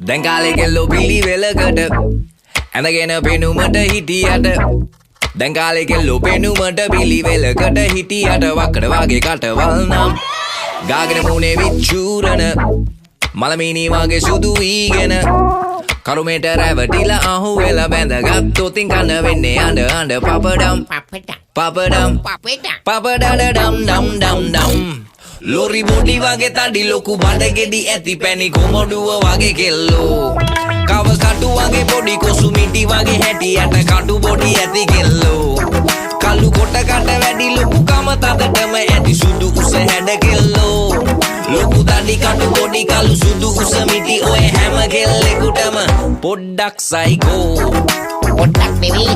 දැන් කාලේ කෙල්ලෝ පිළිවෙලකට ඇඳගෙන පෙනුමට හිටියට දැන් කාලේ කෙල්ලෝ පෙනුමට පිළිවෙලකට හිටියට වක්කඩ වගේ කටවල් නම් ගාගෙන මුනේ විචූරන මලමිනි වගේ සුදු වීගෙන කරුමේට රැවටිලා අහුවෙලා බැඳගත්තොතින් කන වෙන්නේ අඬ පපඩම් පපඩඩම් ඩම් ඩම් ඩම් ලොරි බොඩි වගේ තඩි ලොකු බඩගෙඩි ඇති පැණි කොමඩුව වගේ කෙල්ලෝ කව කටු වගේ පොඩි කොසු මිටි වගේ හැටියට කටු බොඩි ඇති කෙල්ලෝ කළු කොට කට වැඩි ලොකු කම තදටම ඇති සුදු උස හැඩ කෙල්ලෝ ලොකු දඩි කටු බොඩි කළු සුදු උස මිටි ඔය හැම කෙල්ලෙකුටම පොඩ්ඩක් සයිකෝ පොඩ්ඩක් නෙමෙයි